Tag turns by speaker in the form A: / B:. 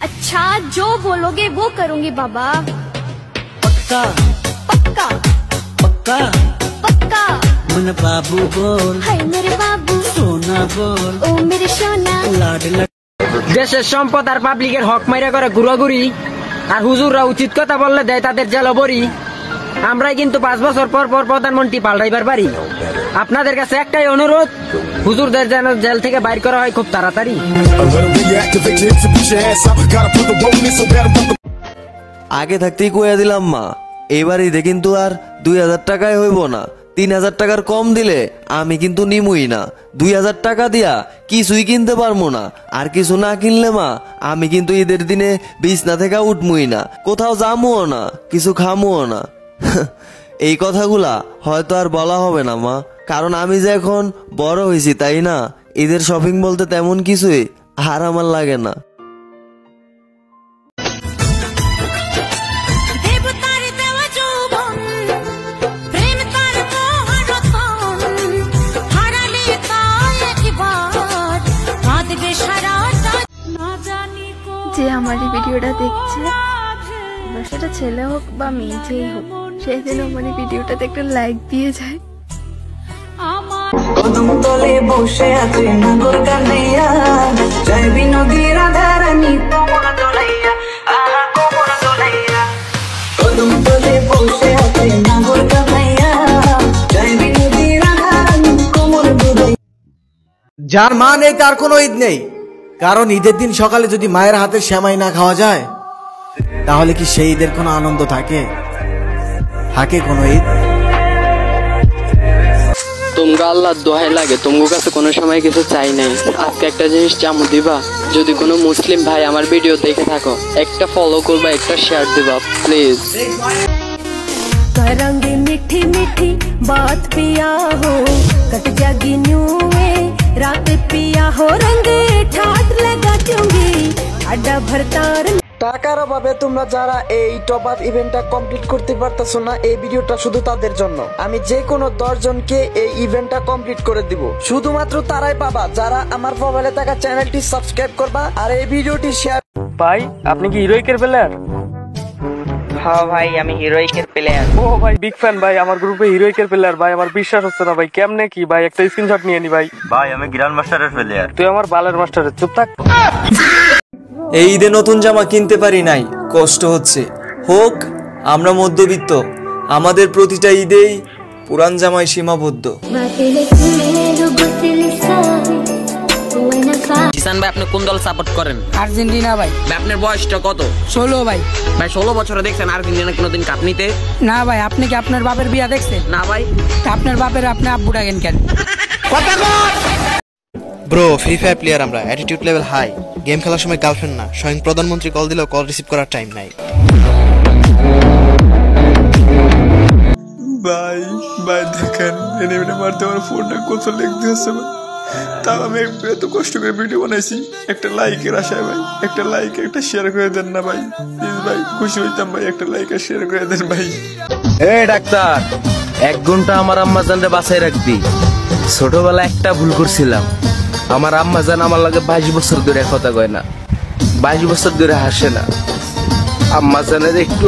A: अच्छा जो बोलोगे वो करूँगी बाबा।
B: पक्का
A: पक्का
B: पक्का
A: पक्का।
B: मन बाबू बोल,
A: हाय मेरे बाबू
B: सोना बोल,
A: ओ मेरे सोना।
B: लाडला
C: দেশের সম্পদ আর পাবলিকের হক মাইরা করে ঘুরাঘুরি, আর হুজুররা উচিত কথা বললে দেয় তাদের জেলবরি। আমরাই কিন্তু 5 বছর পর পর প্রধানমন্ত্রী পাল্টাইবার পারি। আপনাদের কাছে একটাই অনুরোধ, হুজুরদের যেন জেল থেকে বাইর করা হয় খুব তাড়াতাড়ি।
D: আগে থাকতেই কইয়া দিলাম মা, এবার ঈদে কিন্তু আর 2000 টাকায় হইব না, 3000 টাকার কম দিলে আমি কিন্তু নিমুই না। 2000 টাকা দিয়া কিছুই কিনতে পারবো না, আর কিছু না কিনলে মা আমি কিন্তু ঈদের দিনে বিছনা থেকে উঠমুই না, কোথাও যামুও না, কিছু খামুও না। এই কথাগুলা হয়তো আর বলা হবে না মা, কারণ আমি যে এখন বড় হয়েছি, তাই না? ঈদের শপিং বলতে তেমন কিছুই আর আমার লাগে না।
E: যে আমার এই ভিডিওটা দেখছে, সেটা ছেলে হোক বা মেয়ে যেই হোক, সেই যেন আমার এই ভিডিওটাতে একটা লাইক দিয়ে যায়।
F: কদম তলে বসে আছে নাগর কানাইয়া, জয় বিনোদী রাধা রানী কোমর দোলাইয়া, আহা কোমর দোলাইয়া। কদম তলে বসে আছে নাগর কানাইয়া, জয় বিনোদী রাধা রানী কোমর দোলাইয়া।
G: যার মা নেই তার কোনো ঈদ নেই, কারণ ঈদের দিন সকালে যদি মায়ের হাতে সেমাই না খাওয়া যায়, তাহলে কি সেই ঈদের কোনো আনন্দ থাকে? থাকে কোনো ঈদ?
C: তোমরা আল্লাহর দোহাই লাগে, তোমার কাছে কোনো সময় কিছু চাই নাই। আজকে একটা জিনিস চামু দিবা, যদি কোনো মুসলিম ভাই আমার ভিডিও দেখে থাকো, একটা ফলো করবা, একটা শেয়ার দিবা প্লিজ।
A: करेंगे मीठी मीठी बात पिया हो, कट जागी न्यू में रात पिया हो, रंग ठाट लगा चुंगी आडा भरतार।
G: টাকার অভাবে তোমরা যারা এই টপ আপ ইভেন্টটা কমপ্লিট করতে পারতেছো না, এই ভিডিওটা শুধু তাদের জন্য। আমি যে কোনো 10 জনকে এই ইভেন্টটা কমপ্লিট করে দিব। শুধুমাত্র তারাই পাবা যারা আমার প্রোফাইলে থাকা চ্যানেলটি সাবস্ক্রাইব করবা আর এই ভিডিওটি শেয়ার।
C: ভাই আপনি কি হিরোইকের প্লেয়ার?
H: হ্যাঁ ভাই আমি হিরোইকের প্লেয়ার।
C: ও ভাই বিগ ফ্যান ভাই, আমার গ্রুপে হিরোইকের প্লেয়ার ভাই, আমার বিশ্বাস হচ্ছে না ভাই, কেমনে কি ভাই? একটা স্ক্রিনশট নিয়ে নি ভাই।
H: ভাই আমি গ্র্যান্ড মাস্টারের প্লেয়ার।
C: তুই আমার বালের মাস্টারের, চুপ থাক।
D: এই ঈদে নতুন জামা কিনতে পারি নাই, কষ্ট হচ্ছে। হোক আমরা মধ্যবিত্ত, আমাদের প্রতিটা ঈদেই পুরান জামায় সীমাবদ্ধ।
C: জিসান ভাই আপনি কোন দল সাপোর্ট করেন?
I: আর্জেন্টিনা ভাই।
C: আপনার বয়সটা কত?
I: 16 ভাই।
C: ভাই 16 বছরে দেখছেন আর্জেন্টিনা কোনোদিন কাপ নিতে?
I: না ভাই। আপনি কি আপনার বাপের বিয়া দেখছেন?
C: না ভাই।
I: আপনার বাপের আপনি আব্বু ডাকেন কেন?
C: কথা কর।
J: ব্রো ফ্রি ফায়ার প্লেয়ার আমরা, অ্যাটিটিউড লেভেল হাই। গেম খেলার সময় গার্লফ্রেন্ড না, স্বয়ং প্রধানমন্ত্রী কল দিলেও কল রিসিভ করার টাইম নাই।
K: ভাই ভাই দেখেন এনিমিটা মারতে আমার ফোনটা কত লিখতে হচ্ছে ভাই, তাও আমি এত কষ্ট করে ভিডিও বানাইছি। একটা লাইকের আশায় ভাই, একটা লাইক একটা শেয়ার করে দেন না ভাই প্লিজ ভাই, খুশি হইতাম ভাই, একটা লাইক আর শেয়ার করে দেন ভাই।
L: ডাক্তার 1 ঘন্টা আমার আম্মাজানরে বাঁচাই রাখবি। ছোটবেলায় একটা ভুল করছিলাম, আমার আম্মাজান আমার লাগে 22 বছর ধরে কথা কয় না, 22 বছর ধরে হাসে না। আম্মাজানের একটু